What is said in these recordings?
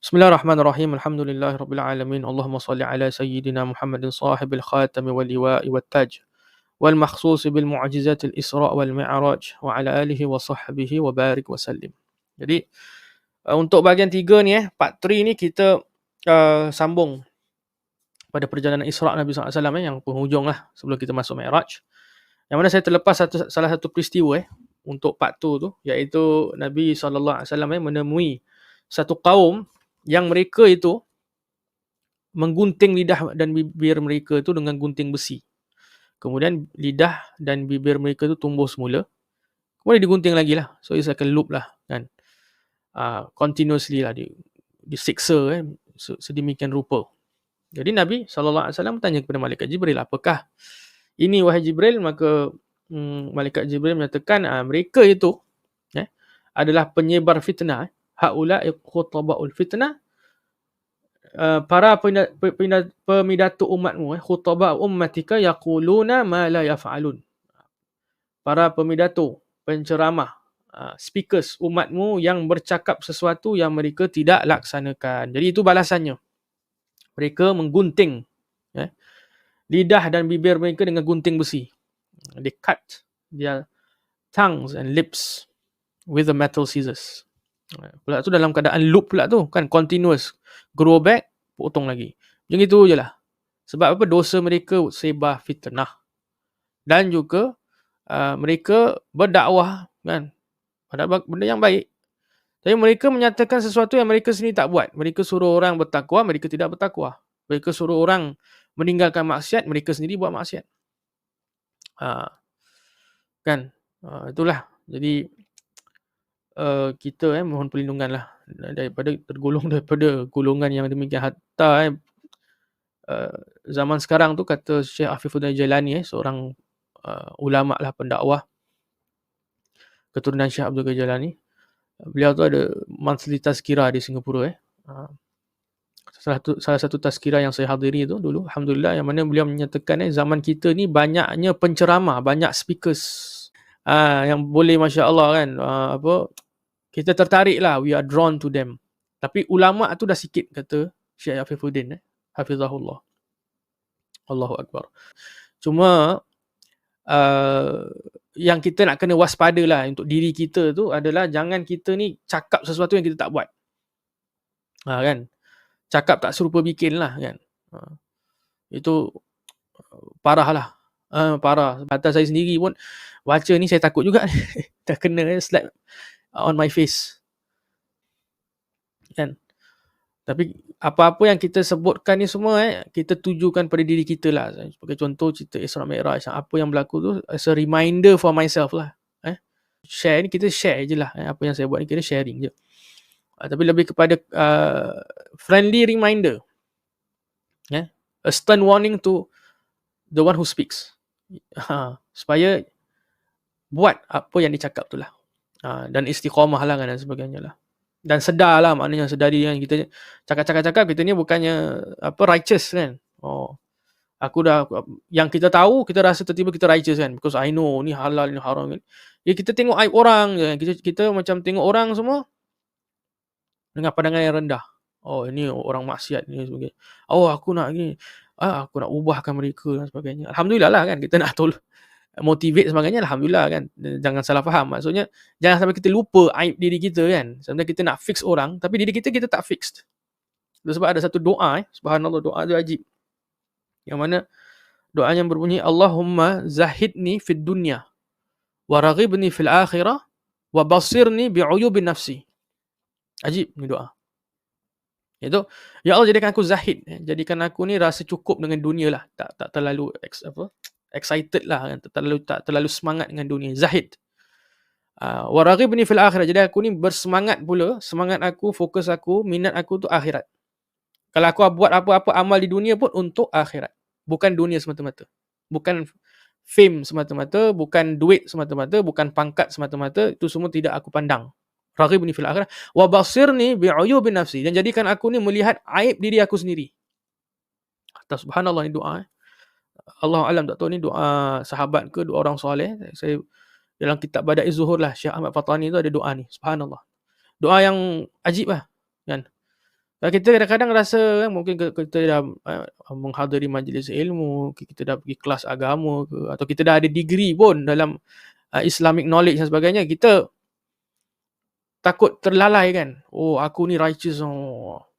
Bismillahirrahmanirrahim. Alhamdulillahirabbil alamin. Allahumma shalli ala sayyidina Muhammadin sahibil khatami wal liwa'i wat taj wal makhsus bil mu'jizatil Isra' wal Mi'raj wa ala alihi wa sahbihi wa barik wa sallim. Jadi untuk bahagian 3 ni part 3 ni kita sambung pada perjalanan Isra' Nabi SAW yang penghujung lah sebelum kita masuk Mi'raj. Yang mana saya terlepas salah satu peristiwa untuk part 2 tu, iaitu Nabi SAW menemui satu kaum yang mereka itu menggunting lidah dan bibir mereka itu dengan gunting besi. Kemudian lidah dan bibir mereka itu tumbuh semula. Kemudian digunting lagi lah. So it's like a loop lah kan. Continuously lah disiksa sedemikian rupa. Jadi Nabi SAW bertanya kepada Malaikat Jibril, apakah ini wahai Jibril? Maka Malaikat Jibril menyatakan mereka itu adalah penyebar fitnah. Haula'i khutaba'ul fitnah, para pemidato umatmu, khutaba ummatika yaquluna ma la yaf'alun. Para pemidato, penceramah, speakers umatmu yang bercakap sesuatu yang mereka tidak laksanakan. Jadi itu balasannya. Mereka menggunting lidah dan bibir mereka dengan gunting besi. They cut their tongues and lips with the metal scissors. Pula tu dalam keadaan loop pula tu kan, continuous, grow back, potong lagi. Macam itu je lah. Sebab apa? Dosa mereka sebar fitnah. Dan juga mereka berdakwah kan, pada benda yang baik. Tapi mereka menyatakan sesuatu yang mereka sendiri tak buat. Mereka suruh orang bertakwa, mereka tidak bertakwa. Mereka suruh orang meninggalkan maksiat, mereka sendiri buat maksiat. Kan? Itulah. Jadi kita mohon perlindungan lah daripada tergolong daripada golongan yang demikian. Hatta zaman sekarang tu, kata Syekh Afifuddin Jalani, seorang ulama lah, pendakwah keturunan Syekh Abdul Qadir Jalani. Beliau tu ada monthly tazkirah di Singapura. Salah satu tazkirah yang saya hadiri tu dulu, alhamdulillah, yang mana beliau menyatakan zaman kita ni banyaknya penceramah, banyak speakers yang boleh, masya-Allah kan, kita tertarik lah, we are drawn to them. Tapi ulama tu dah sikit, kata Syekh Afifuddin, hafizahullah. Allahu Akbar. Cuma yang kita nak kena waspada lah untuk diri kita tu adalah jangan kita ni cakap sesuatu yang kita tak buat. Kan? Cakap tak serupa bikin lah kan. Itu parah lah. Parah. Hatta saya sendiri pun baca ni saya takut juga dah kena slap on my face. Kan? Tapi apa-apa yang kita sebutkan ni semua kita tujukan pada diri kita lah. Sebagai contoh cerita Isra Mi'raj, apa yang berlaku tu as a reminder for myself lah. Share ni kita share je lah. Apa yang saya buat ni kita sharing je. Tapi lebih kepada friendly reminder. A stern warning to the one who speaks. Supaya buat apa yang dicakap tu lah. Dan istiqamah lah kan, dan sebagainya lah. Dan sedar lah, maknanya sedari kan, kita cakap-cakap kita ni bukannya righteous kan. Aku dah, yang kita tahu, kita rasa tiba-tiba kita righteous kan, because I know ni halal, ni haram kan. Kita tengok aib orang je kan. Kita macam tengok orang semua dengan pandangan yang rendah. Ini orang maksiat ni sebagainya. Aku nak ni, aku nak ubahkan mereka dan sebagainya. Alhamdulillah lah kan, kita nak motivate sebagainya, alhamdulillah kan. Jangan salah faham. Maksudnya jangan sampai kita lupa aib diri kita kan. Sebenarnya kita nak fix orang, tapi diri kita tak fixed. Sebab ada satu doa, subhanallah, doa tu ajib. Yang mana doanya berbunyi, Allahumma zahidni fid dunya wa raghibni fil akhirah wa basirni bi'uyubin nafsi. Ajib ni doa. Itu, ya Allah, jadikan aku zahid, jadikan aku ni rasa cukup dengan dunia lah, tak terlalu excited lah kan, tak terlalu semangat dengan dunia, zahid. Wa raghibni fil akhirah, jadi aku ni bersemangat pula, semangat aku, fokus aku, minat aku tu akhirat. Kalau aku buat apa-apa amal di dunia pun untuk akhirat, bukan dunia semata-mata, bukan fame semata-mata, bukan duit semata-mata, bukan pangkat semata-mata, itu semua tidak aku pandang. Raghibni fil akhirah wa basirni bi'uyubin nafsi, dan jadikan aku ni melihat aib diri aku sendiri. Subhanallah, ni doa. Allah alam, tak tahu ni doa sahabat ke doa orang soleh. Saya dalam kitab Badai Zuhur lah, Syekh Ahmad Fatani tu ada doa ni. Subhanallah. Doa yang ajib lah kan. Kita kadang-kadang rasa mungkin kita dah menghadiri majlis ilmu, kita dah pergi kelas agama ke, atau kita dah ada degree pun dalam Islamic knowledge dan sebagainya, kita takut terlalai kan. Oh, aku ni righteous,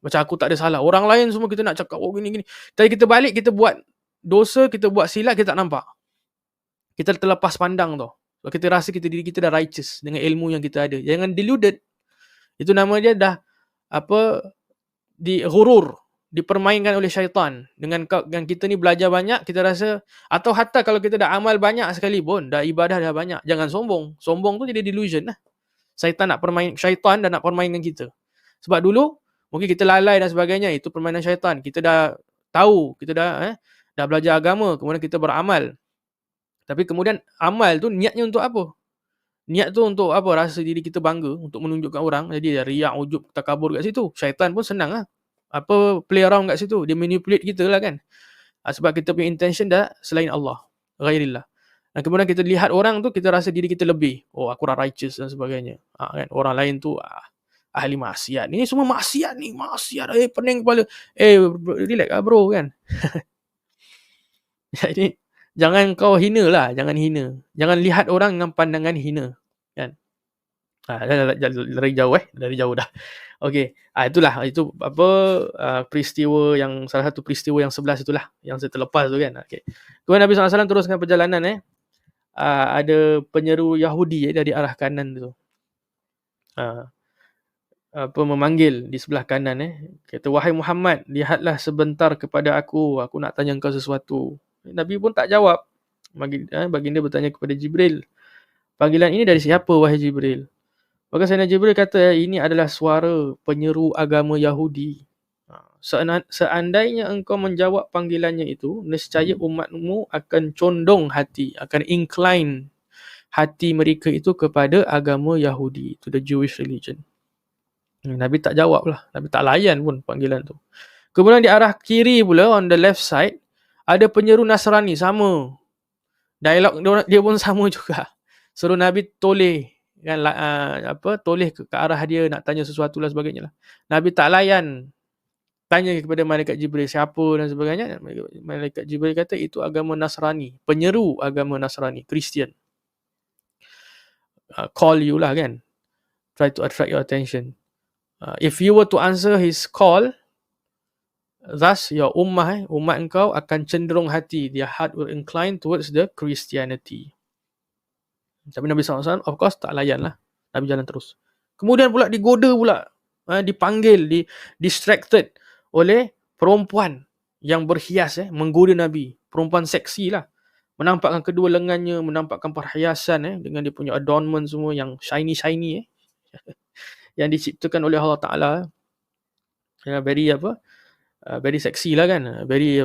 macam aku tak ada salah. Orang lain semua kita nak cakap, oh gini-gini. Tapi kita balik, kita buat dosa, kita buat silap, kita tak nampak. Kita terlepas pandang tau. So, kita rasa diri kita dah righteous dengan ilmu yang kita ada. Jangan deluded. Itu nama dia dah ghurur, dipermainkan oleh syaitan. Dengan kita ni belajar banyak, kita rasa, atau hatta kalau kita dah amal banyak sekali pun, dah ibadah dah banyak, jangan sombong. Sombong tu jadi delusion lah. Syaitan dah nak permainkan kita. Sebab dulu mungkin kita lalai dan sebagainya, itu permainan syaitan. Kita dah tahu, kita dah belajar agama, kemudian kita beramal. Tapi kemudian amal tu niatnya untuk apa? Niat tu untuk apa? Rasa diri kita bangga, untuk menunjukkan orang. Jadi riak, ujub, takabur kat situ. Syaitan pun senang lah. Play around kat situ. Dia manipulate kita lah kan. Sebab kita punya intention dah selain Allah, ghairillah. Dan kemudian kita lihat orang tu, kita rasa diri kita lebih. Oh, aku dah righteous dan sebagainya. Kan? Orang lain tu ahli maksiat. Ini semua maksiat ni. Maksiat. Pening kepala. Relax lah bro kan. Jadi, jangan kau hina lah. Jangan hina. Jangan lihat orang dengan pandangan hina. Kan? Dari jauh dah. Okey. Itulah. Itu peristiwa yang, salah satu peristiwa yang 11 itulah. Yang saya terlepas tu kan. Okay. Kemudian Nabi SAW teruskan perjalanan. Ada penyeru Yahudi dari arah kanan tu. Memanggil di sebelah kanan. Kata, wahai Muhammad, lihatlah sebentar kepada aku nak tanya engkau sesuatu. Nabi pun tak jawab. Baginda bertanya kepada Jibril, panggilan ini dari siapa wahai Jibril? Maka Sayyidina Jibril kata, ini adalah suara penyeru agama Yahudi. Seandainya engkau menjawab panggilannya itu, nescaya umatmu akan condong hati, akan incline hati mereka itu kepada agama Yahudi, to the Jewish religion. Nabi tak jawab lah. Nabi tak layan pun panggilan tu. Kemudian di arah kiri pula, on the left side, ada penyeru Nasrani, sama. Dialog dia pun sama juga. Suruh Nabi toleh kan, toleh ke arah dia, nak tanya sesuatu lah sebagainya lah. Nabi tak layan. Tanya kepada malaikat Jibril siapa dan sebagainya. Malaikat Jibril kata itu agama Nasrani, penyeru agama Nasrani, Kristian. Call you lah kan. Try to attract your attention. If you were to answer his call, thus your umat engkau akan cenderung hati, their heart will incline towards the Christianity. Tapi Nabi SAW of course tak layan lah. Nabi jalan terus. Kemudian pula digoda pula, dipanggil, distracted oleh perempuan yang berhias, menggoda Nabi. Perempuan seksi lah. Menampakkan kedua lengannya, menampakkan perhiasan dengan dia punya adornment semua yang shiny yang diciptakan oleh Allah Ta'ala. Very seksi lah kan. Very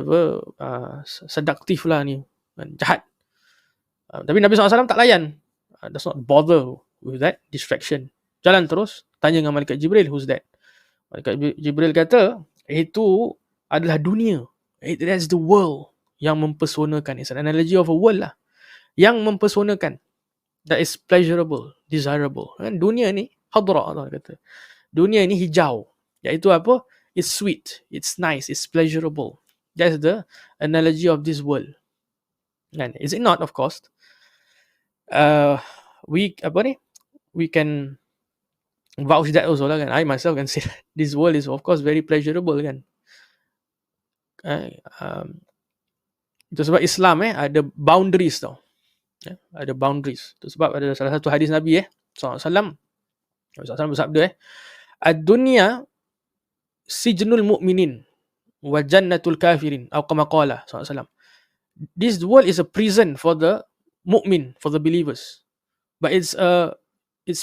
seductive lah ni. Jahat. Tapi Nabi SAW tak layan. Does not bother with that distraction. Jalan terus, tanya dengan malaikat Jibril, who's that? Malaikat Jibril kata, itu adalah dunia. That's the world yang mempersonakan. It's an analogy of a world lah. Yang mempersonakan. That is pleasurable, desirable. Dunia ni, hadra, Allah kata. Dunia ni hijau. Iaitu apa? It's sweet, it's nice, it's pleasurable. That's the analogy of this world. And is it not, of course? We can vouch that also lah kan. I myself can say this world is of course very pleasurable kan. Itu sebab Islam ada boundaries tau. Ada boundaries. Itu sebab ada salah satu hadis Nabi SAW bersabda ad-dunya sijnul mu'minin wa jannatul kafirin atau kama qala SAW. This world is a prison for the mu'min, for the believers, but it's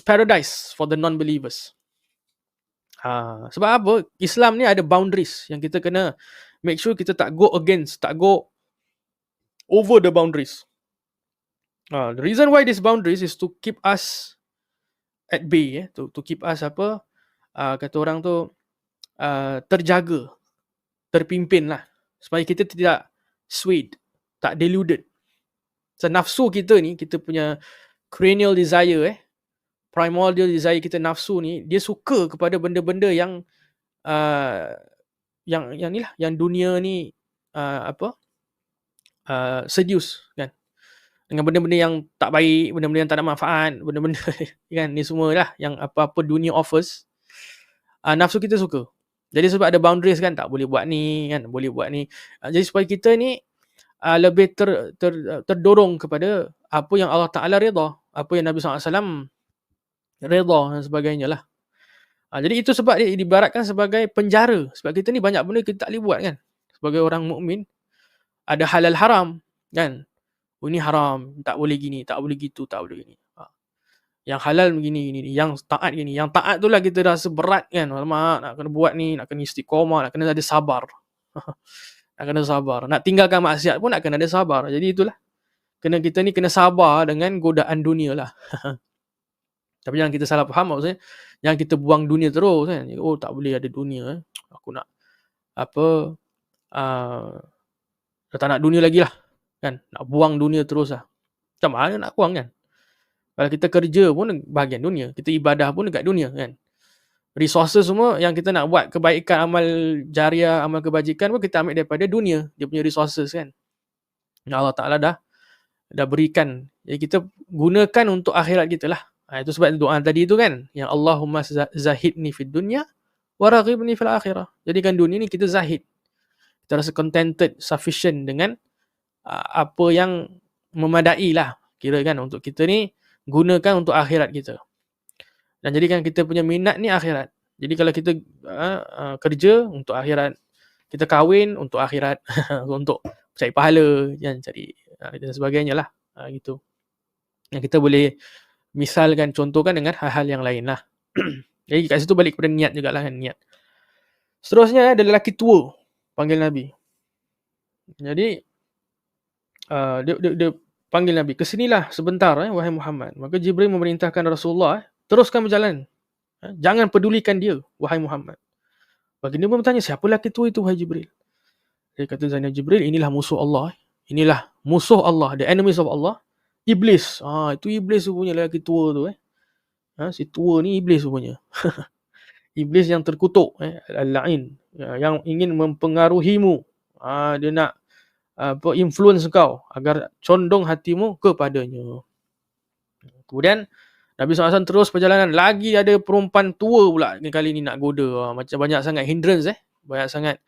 paradise for the non-believers. Sebab apa? Islam ni ada boundaries yang kita kena make sure kita tak go against, tak go over the boundaries. The reason why these boundaries is to keep us at bay, to keep us kata orang tu terjaga, terpimpin lah, supaya kita tidak swayed, tak deluded. So nafsu kita ni, kita punya cranial desire, primordial desire kita, nafsu ni, dia suka kepada benda-benda yang yang ni lah, yang dunia ni seduce kan, dengan benda-benda yang tak baik, benda-benda yang tak ada manfaat, benda-benda kan, ni semualah yang apa-apa dunia offers, nafsu kita suka. Jadi sebab ada boundaries kan, tak boleh buat ni kan, boleh buat ni. Jadi supaya kita ni lebih terdorong kepada apa yang Allah Ta'ala redha, apa yang Nabi SAW redha dan sebagainya lah. Jadi itu sebab dia diibaratkan sebagai penjara. Sebab kita ni banyak benda kita tak boleh buat kan. Sebagai orang mukmin, ada halal haram kan. Oh, ini haram, tak boleh gini, tak boleh gitu, tak boleh gini. Yang halal begini, gini, yang taat gini. Yang taat tu lah kita rasa berat kan. Alamak, nak kena buat ni, nak kena istiqamah, nak kena ada sabar. Nak kena sabar. Nak tinggalkan maksiat pun nak kena ada sabar. Jadi itulah. Kita ni kena sabar dengan godaan dunia lah. Tapi jangan kita salah faham, maksudnya jangan kita buang dunia terus kan. Oh, tak boleh ada dunia. Aku nak tak nak dunia lagi lah kan. Nak buang dunia terus lah. Macam mana nak buang kan? Kalau kita kerja pun bahagian dunia, kita ibadah pun dekat dunia kan. Resources semua yang kita nak buat kebaikan, amal jariah, amal kebajikan pun kita ambil daripada dunia, dia punya resources kan. Allah Ta'ala dah berikan. Jadi kita gunakan untuk akhirat kita lah. Itu sebab doa tadi tu kan, yang Allahumma zahidni fid dunya wa raghibni fil akhirah. Jadikan dunia ni kita zahid. Kita rasa contented, sufficient dengan apa yang memadai lah. Kira kan untuk kita ni gunakan untuk akhirat kita. Dan jadikan kita punya minat ni akhirat. Jadi kalau kita kerja untuk akhirat, kita kahwin untuk akhirat, untuk cari pahala, cari dan sebagainya lah. Gitu. Yang kita boleh misalkan, contohkan dengan hal-hal yang lain lah. Jadi kat situ balik kepada niat jugalah kan, niat. Seterusnya ada lelaki tua panggil Nabi. Jadi dia panggil Nabi, kesinilah sebentar wahai Muhammad. Maka Jibril memerintahkan Rasulullah, teruskan berjalan. Jangan pedulikan dia wahai Muhammad. Baginda pun bertanya, siapa lelaki tua itu wahai Jibril? Dia kata Zainal Jibril, inilah musuh Allah. Inilah musuh Allah, the enemies of Allah. Iblis. Itu iblis punya lelaki tua tu. Si tua ni iblis punya. Iblis yang terkutuk, al-la'in, yang ingin mempengaruhimu. Dia nak influence kau agar condong hatimu kepadanya. Kemudian Nabi SAW terus perjalanan. Lagi ada perempuan tua pula kali ni nak goda. Macam banyak sangat hindrance, banyak sangat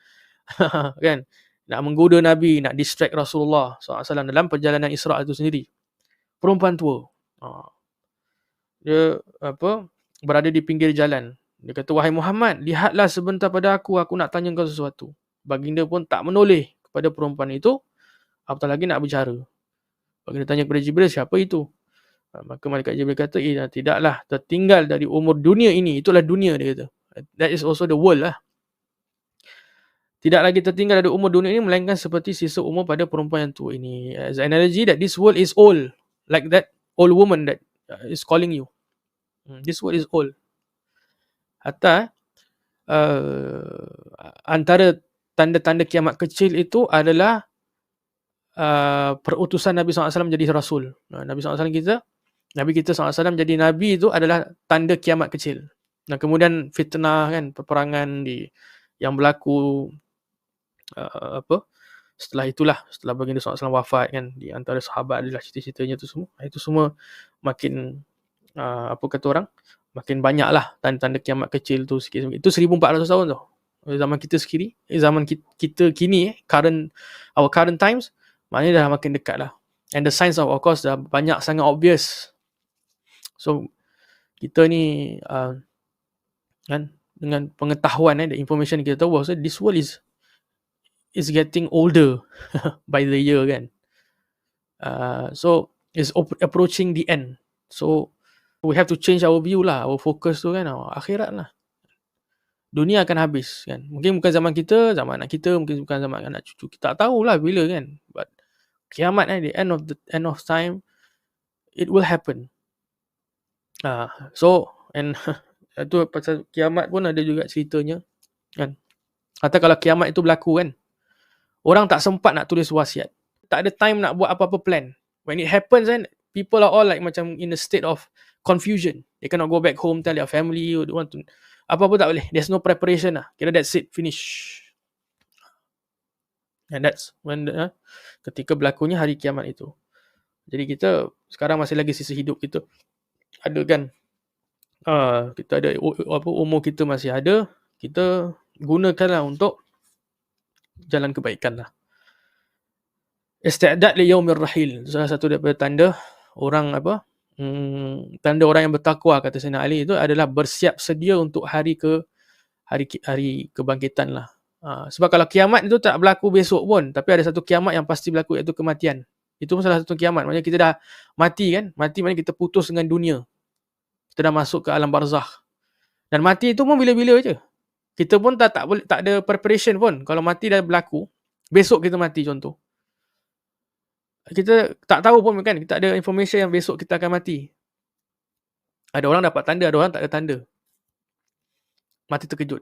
kan, nak menggoda Nabi, nak distract Rasulullah SAW dalam perjalanan Isra' itu sendiri. Perempuan tua. Dia berada di pinggir jalan. Dia kata, wahai Muhammad, lihatlah sebentar pada aku nak tanya kau sesuatu. Baginda pun tak menoleh kepada perempuan itu, apatah lagi nak berbicara. Baginda tanya kepada Jibril, siapa itu? Maka malaikat Jibril kata, tidaklah tertinggal dari umur dunia ini. Itulah dunia, dia kata. That is also the world lah. Tidak lagi tertinggal dari umur dunia ini, melainkan seperti sisa umur pada perempuan yang tua ini. As an analogy that this world is old. Like that old woman that is calling you. This world is old. Hatta antara tanda-tanda kiamat kecil itu adalah perutusan Nabi SAW menjadi Rasul. Nabi kita SAW jadi Nabi itu adalah tanda kiamat kecil. Nah, kemudian fitnah kan, peperangan yang berlaku setelah baginda SAW wafat kan, di antara sahabat adalah cerita-ceritanya tu semua. Itu semua makin makin banyak lah tanda-tanda kiamat kecil tu sikit. Itu 1400 tahun tu. Zaman kita sekiri, zaman kita kini, our current times, maknanya dah makin dekat lah. And the signs of course dah banyak sangat obvious. So kita ni kan, dengan pengetahuan the information kita tahu bahawa this world is getting older by the year kan. So is approaching the end. So we have to change our view lah, our focus tu kan, akhirat lah. Dunia akan habis kan. Mungkin bukan zaman kita, zaman anak kita, mungkin bukan zaman anak cucu. Kita tak tahulah bila kan. But kiamat the end of time, it will happen. So and itu pasal kiamat pun ada juga ceritanya kan. Kata kalau kiamat itu berlaku kan, orang tak sempat nak tulis wasiat. Tak ada time nak buat apa-apa plan. When it happens kan, people are all like macam in a state of confusion. They cannot go back home, tell their family, they want to Apa-apa tak boleh. There's no preparation lah. Kira that's it, finish. And that's when ketika berlakunya hari kiamat itu. Jadi kita sekarang masih lagi sisa hidup kita. Ada kan, kita ada umur kita masih ada, kita gunakanlah untuk jalan kebaikan lah. Isti'dad li yaumir rahil. Salah satu daripada tanda orang tanda orang yang bertakwa, kata Sayyidina Ali, itu adalah bersiap sedia untuk hari kebangkitan lah. Sebab kalau kiamat itu tak berlaku besok pun, tapi ada satu kiamat yang pasti berlaku, iaitu kematian. Itu pun salah satu kiamat. Maksudnya kita dah mati kan. Mati maknanya kita putus dengan dunia. Kita dah masuk ke alam barzakh. Dan mati itu pun bila-bila je. Kita pun tak ada preparation pun. Kalau mati dah berlaku, besok kita mati contoh. Kita tak tahu pun kan. Kita ada information yang besok kita akan mati. Ada orang dapat tanda, ada orang tak ada tanda. Mati terkejut.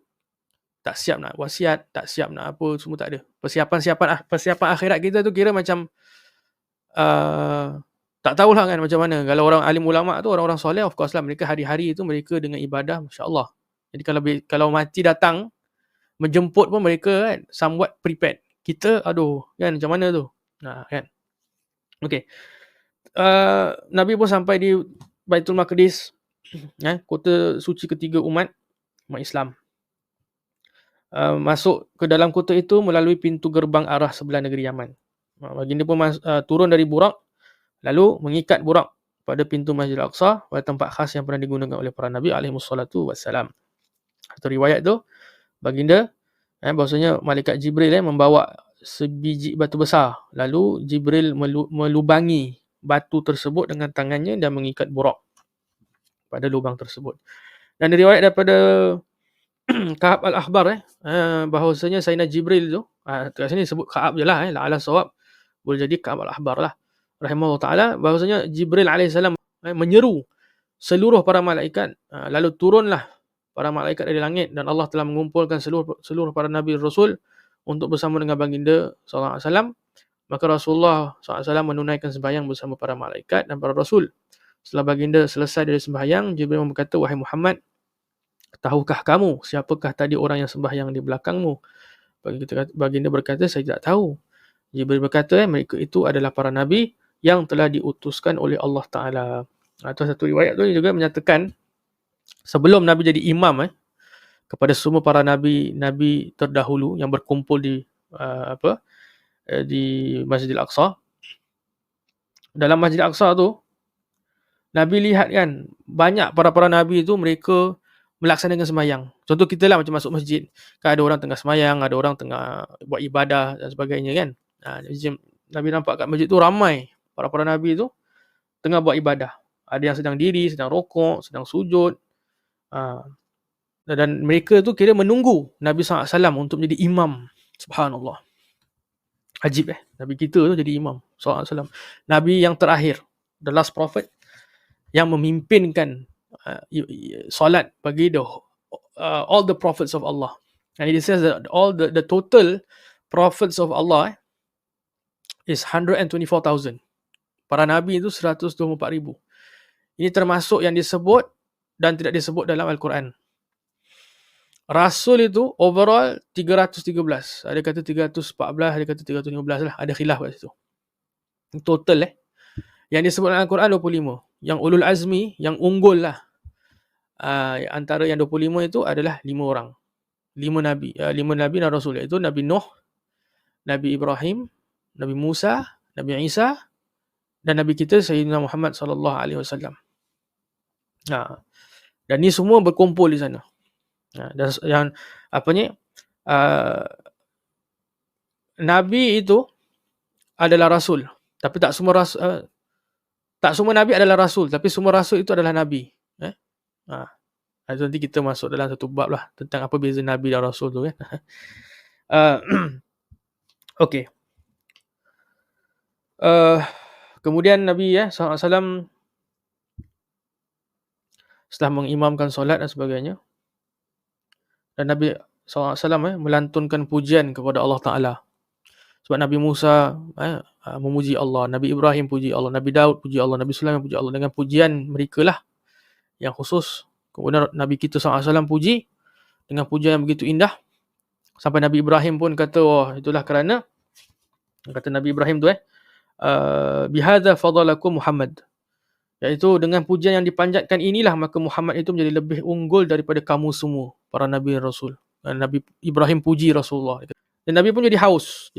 Tak siap nak wasiat, tak siap nak apa, semua tak ada. Persiapan akhirat kita tu kira macam tak tahulah kan macam mana. Kalau orang alim ulama tu, orang-orang soleh, of course lah, mereka hari-hari itu mereka dengan ibadah, masya-Allah. Jadi kalau mati datang menjemput pun mereka kan somewhat prepared. Kita kan macam mana tu? Kan. Okey. Nabi pun sampai di Baitul Maqdis, kota suci ketiga umat Islam. Masuk ke dalam kota itu melalui pintu gerbang arah sebelah negeri Yaman. Baginda pun turun dari burak, lalu mengikat burak pada pintu Masjidil Aqsa, pada tempat khas yang pernah digunakan oleh para Nabi alaihissalatu wassalam. Satu riwayat tu, baginda bahawasanya malaikat Jibril membawa sebiji batu besar, lalu Jibril melubangi batu tersebut dengan tangannya dan mengikat burak pada lubang tersebut. Dan riwayat daripada Ka'ab al-Ahbar bahawasanya Sayyidina Jibril tu, kat sini sebut Ka'ab je lah, la'ala sawab, boleh jadi Ka'ab al-Ahbar lah, rahimahullah ta'ala, bahawasanya Jibril alaihissalam menyeru seluruh para malaikat, lalu turunlah para malaikat dari langit, dan Allah telah mengumpulkan seluruh para Nabi Rasul untuk bersama dengan baginda SAW. Maka Rasulullah SAW menunaikan sembahyang bersama para malaikat dan para Rasul. Setelah baginda selesai dari sembahyang, Jibril berkata, "Wahai Muhammad, tahukah kamu siapakah tadi orang yang sembahyang di belakangmu?" Baginda berkata, "Saya tidak tahu." Jibril berkata, "Mereka itu adalah para Nabi yang telah diutuskan oleh Allah Ta'ala." Atau satu riwayat tu juga menyatakan, sebelum Nabi jadi imam kepada semua para Nabi terdahulu yang berkumpul di Masjidil Aqsa. Dalam Masjidil Aqsa tu, Nabi lihat kan, banyak para Nabi itu mereka melaksanakan sembahyang. Contoh kita lah macam masuk masjid, kan ada orang tengah sembahyang, ada orang tengah buat ibadah dan sebagainya kan. Nabi nampak kat masjid tu ramai para Nabi tu tengah buat ibadah. Ada yang sedang diri, sedang rokok, sedang sujud. Dan mereka tu kira menunggu Nabi SAW untuk menjadi imam. Subhanallah. Ajib Nabi kita tu jadi imam SAW. Nabi yang terakhir, the last prophet, yang memimpinkan solat bagi all the prophets of Allah. And it says that all the total prophets of Allah is 124,000. Para Nabi itu 124,000. Ini termasuk yang disebut dan tidak disebut dalam Al-Quran. Rasul itu overall 313. Ada kata 314, ada kata 315 lah. Ada khilaf kat situ. Total Yang disebut dalam Al-Quran 25. Yang ulul azmi, yang unggul lah, antara yang 25 itu adalah 5 orang. 5 Nabi. 5 Nabi dan Rasul. Iaitu Nabi Nuh, Nabi Ibrahim, Nabi Musa, Nabi Isa, dan Nabi kita Sayyidina Muhammad SAW. Dan ni semua berkumpul di sana. Dan yang Nabi itu adalah Rasul. Tapi tak semua Nabi adalah Rasul. Tapi semua Rasul itu adalah Nabi. Nanti kita masuk dalam satu bab lah tentang apa beza Nabi dan Rasul tu kan. Okey. Kemudian Nabi SAW setelah mengimamkan solat dan sebagainya, dan Nabi SAW melantunkan pujian kepada Allah Ta'ala. Sebab Nabi Musa memuji Allah, Nabi Ibrahim puji Allah, Nabi Daud puji Allah, Nabi Sulaiman puji Allah, dengan pujian mereka lah yang khusus. Kemudian Nabi kita SAW puji, dengan puja yang begitu indah, sampai Nabi Ibrahim pun kata, oh itulah kerana, kata Nabi Ibrahim tu bihadza fadalakum Muhammad, iaitu dengan pujian yang dipanjatkan inilah maka Muhammad itu menjadi lebih unggul daripada kamu semua para nabi dan rasul. Nabi Ibrahim puji Rasulullah. Dan Nabi pun jadi haus.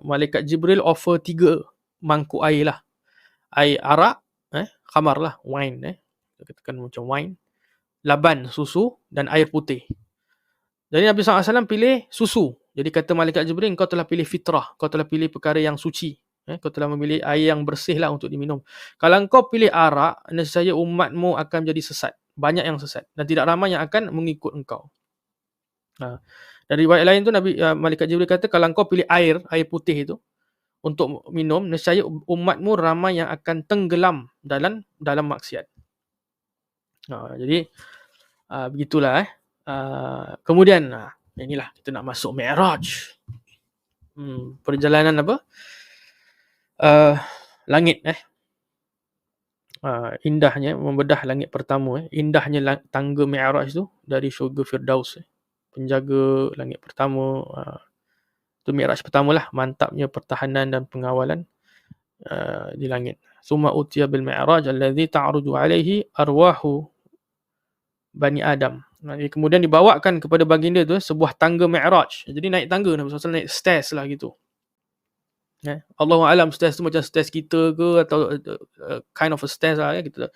Malaikat Jibril offer 3 mangkuk air lah. Air arak, khamar lah, wine, kita katakan macam wine, laban, susu, dan air putih. Jadi Nabi SAW pilih susu. Jadi kata malaikat Jibril, kau telah pilih fitrah, kau telah pilih perkara yang suci, kau telah memilih air yang bersih lah untuk diminum. Kalau kau pilih arak, nescaya umatmu akan jadi sesat. Banyak yang sesat. Dan tidak ramai yang akan mengikut engkau. Dari riwayat lain tu malaikat Jibril kata, kalau kau pilih air putih itu untuk minum, nescaya umatmu ramai yang akan tenggelam dalam maksiat. Jadi begitulah. Kemudian inilah kita nak masuk Mi'raj. Perjalanan apa? Langit. Indahnya membedah langit pertama. Indahnya tangga Mi'raj tu dari syurga Firdaus. Penjaga langit pertama. Itu Mi'raj pertama lah. Mantapnya pertahanan dan pengawalan di langit. Summa utiya bil Mi'raj alladhi ta'ruju alaihi arwahu Bani Adam. Kemudian dibawakan kepada baginda tu sebuah tangga Mi'raj. Jadi naik tangga, Nabi SAW naik stairs lah gitu. Allahu a'lam stairs tu macam stairs kita ke atau kind of a stairs lah gitu.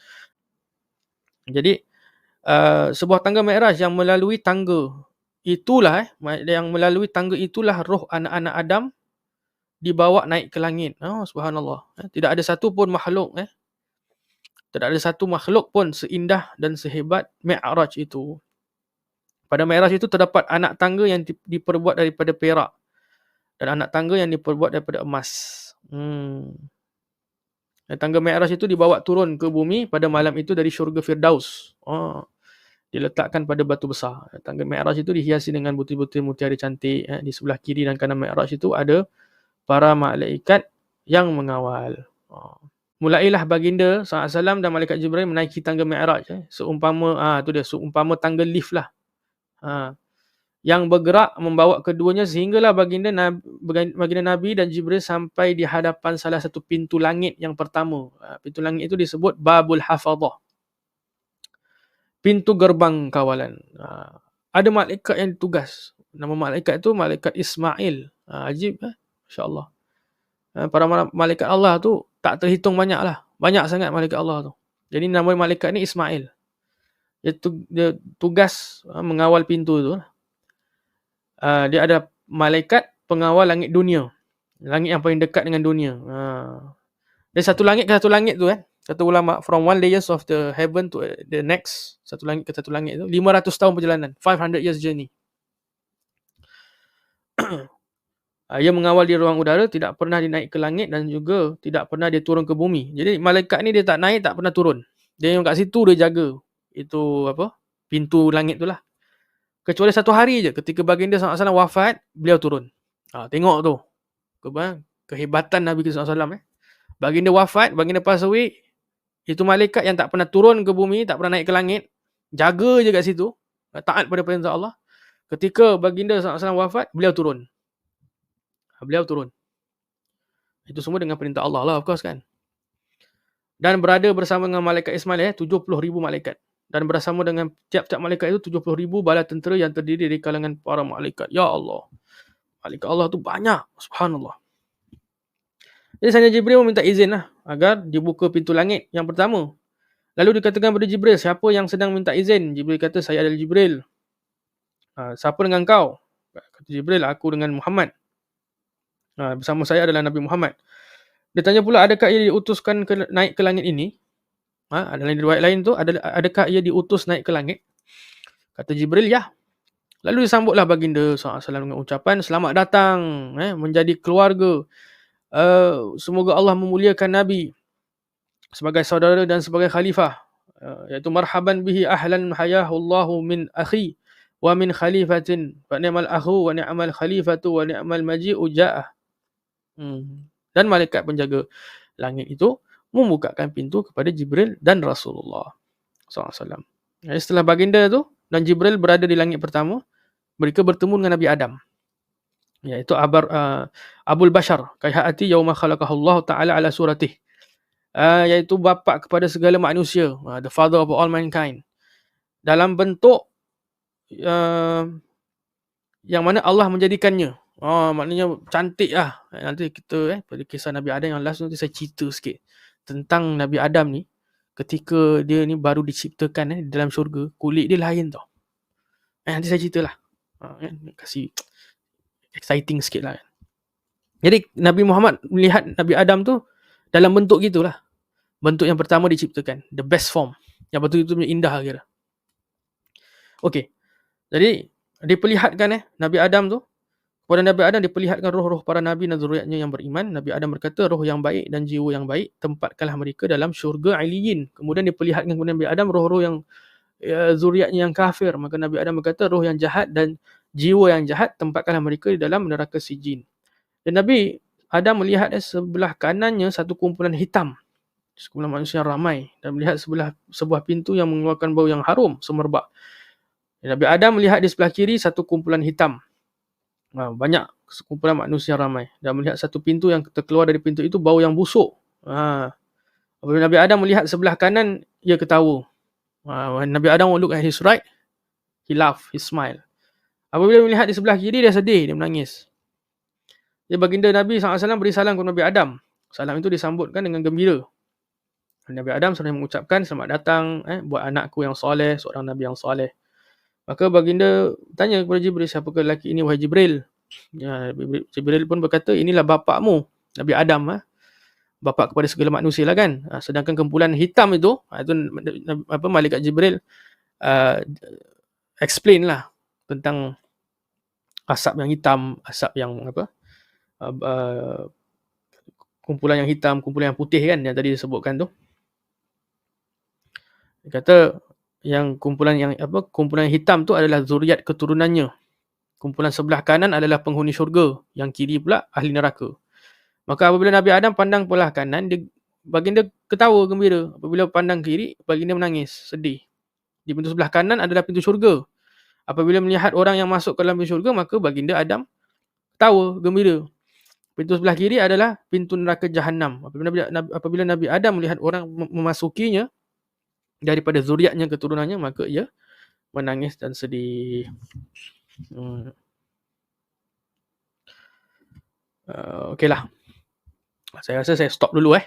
Jadi sebuah tangga Mi'raj yang melalui tangga itulah roh anak-anak Adam dibawa naik ke langit. Subhanallah. Tidak ada satu pun makhluk tidak ada satu makhluk pun seindah dan sehebat Mi'raj itu. Pada Mi'raj itu terdapat anak tangga yang diperbuat daripada perak dan anak tangga yang diperbuat daripada emas. Tangga Mi'raj itu dibawa turun ke bumi pada malam itu dari syurga Firdaus. Diletakkan pada batu besar. Tangga Mi'raj itu dihiasi dengan butir-butir mutiara cantik. Di sebelah kiri dan kanan Mi'raj itu ada para malaikat yang mengawal. Mulailah baginda SAW dan malaikat Jibril menaiki tangga Mi'raj. Seumpama tangga lift lah. Yang bergerak membawa keduanya sehinggalah baginda Nabi dan Jibril sampai di hadapan salah satu pintu langit yang pertama. Pintu langit itu disebut Babul Hafadhah. Pintu gerbang kawalan. Ada malaikat yang ditugas. Nama malaikat itu malaikat Ismail. Ajib, insya-Allah. Para malaikat Allah tu tak terhitung banyak lah. Banyak sangat malaikat Allah tu. Jadi nama malaikat ni Ismail. Dia tugas mengawal pintu tu. Dia ada malaikat pengawal langit dunia. Langit yang paling dekat dengan dunia. Dia satu langit ke satu langit tu kata ulama, from one layers of the heaven to the next, satu langit ke satu langit tu 500 tahun perjalanan, 500 years journey. Ia mengawal di ruang udara, tidak pernah dia naik ke langit dan juga tidak pernah dia turun ke bumi. Jadi malaikat ni dia tak naik, tak pernah turun. Dia yang kat situ dia jaga itu pintu langit tu lah. Kecuali satu hari je ketika baginda SAW wafat, beliau turun. Tengok tu kehebatan Nabi SAW. Baginda wafat, baginda pass away, itu malaikat yang tak pernah turun ke bumi, tak pernah naik ke langit, jaga je kat situ, taat pada perintah Allah. Ketika baginda SAW wafat, beliau turun. Itu semua dengan perintah Allah lah, of course kan. Dan berada bersama dengan malaikat Ismail 70,000 malaikat. Dan bersama dengan tiap-tiap malaikat itu 70,000 bala tentera yang terdiri dari kalangan para malaikat. Ya Allah. Malaikat Allah tu banyak. Subhanallah. Jadi Sayyidina Jibril meminta izin lah agar dibuka pintu langit yang pertama. Lalu dikatakan kepada Jibril, siapa yang sedang minta izin? Jibril kata, saya adalah Jibril. Siapa dengan kau? Kata Jibril, aku dengan Muhammad. Bersama saya adalah Nabi Muhammad. Dia tanya pula, adakah ia diutuskan naik ke langit ini? Dalam riwayat lain tu, adakah ia diutus naik ke langit? Kata Jibril, ya. Lalu disambutlah baginda SAW dengan ucapan, selamat datang menjadi keluarga. Semoga Allah memuliakan Nabi sebagai saudara dan sebagai khalifah. Iaitu marhaban bihi ahlan hayahullahu min akhi wa min khalifatin fa ni'mal akhu wa ni'mal khalifatu wa ni'mal maji'u ja'ah. Dan malaikat penjaga langit itu membukakan pintu kepada Jibril dan Rasulullah SAW. Setelah baginda tu dan Jibril berada di langit pertama. Mereka bertemu dengan Nabi Adam, iaitu Abul Bashar kayhati yauma khalaqahullahu ta'ala ala suratih, iaitu bapa kepada segala manusia, the father of all mankind, dalam bentuk yang mana Allah menjadikannya. Maknanya cantik lah. Nanti kita pada kisah Nabi Adam yang last nanti saya cerita sikit tentang Nabi Adam ni. Ketika dia ni baru diciptakan dalam syurga, kulit dia lain tau. Nanti saya cerita lah. Kasih exciting sikit lah. Jadi Nabi Muhammad melihat Nabi Adam tu dalam bentuk gitulah. Bentuk yang pertama diciptakan, the best form. Yang betul-betul indah kira. Okey. Jadi diperlihatkan Nabi Adam tu, kepada Nabi Adam diperlihatkan roh-roh para nabi dan zuriatnya yang beriman. Nabi Adam berkata, roh yang baik dan jiwa yang baik, tempatkanlah mereka dalam syurga Aliyin. Kemudian diperlihatkan kepada Nabi Adam roh-roh yang zuriatnya yang kafir. Maka Nabi Adam berkata, roh yang jahat dan jiwa yang jahat, tempatkanlah mereka di dalam neraka Sijin. Dan Nabi Adam melihat sebelah kanannya satu kumpulan hitam, sekumpulan manusia yang ramai, dan melihat sebuah pintu yang mengeluarkan bau yang harum semerbak. Dan Nabi Adam melihat di sebelah kiri satu kumpulan hitam, banyak sekumpulan manusia ramai, dan melihat satu pintu yang terkeluar dari pintu itu bau yang busuk. Apabila Nabi Adam melihat sebelah kanan, ia ketawa. When Nabi Adam look at his right, he laugh, he smile. Apabila melihat di sebelah kiri, dia sedih, dia menangis. Jadi baginda Nabi SAW beri salam kepada Nabi Adam. Salam itu disambutkan dengan gembira. Nabi Adam sering mengucapkan, selamat datang buat anakku yang soleh, seorang Nabi yang soleh. Maka baginda tanya kepada Jibril, siapakah lelaki ini wahai Jibril? Jibril pun berkata, inilah bapakmu, Nabi Adam. Bapa kepada segala manusia lah kan. Sedangkan kumpulan hitam itu malaikat Jibril explain lah tentang asap yang hitam, asap yang kumpulan yang hitam, kumpulan yang putih kan yang tadi disebutkan tu. Dia kata yang kumpulan hitam tu adalah zuriat keturunannya. Kumpulan sebelah kanan adalah penghuni syurga, yang kiri pula ahli neraka. Maka apabila Nabi Adam pandang belah kanan, baginda ketawa gembira. Apabila pandang kiri, baginda menangis, sedih. Di pintu sebelah kanan adalah pintu syurga. Apabila melihat orang yang masuk ke dalam pintu syurga, maka baginda Adam ketawa gembira. Pintu sebelah kiri adalah pintu neraka Jahannam. Apabila Nabi Adam melihat orang memasukinya daripada zuriatnya, keturunannya, maka ia menangis dan sedih. Okeylah. Saya rasa saya stop dulu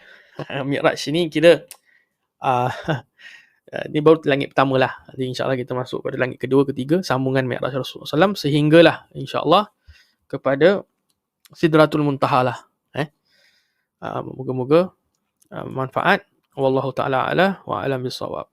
Mi'raj ni kira ni baru langit pertama lah. Jadi insyaAllah kita masuk pada langit kedua, ketiga, sambungan Mi'raj Rasulullah SAW, sehinggalah insyaAllah kepada Sidratul Muntaha lah. Moga-moga manfaat. Wallahu ta'ala ala wa alam bisawab.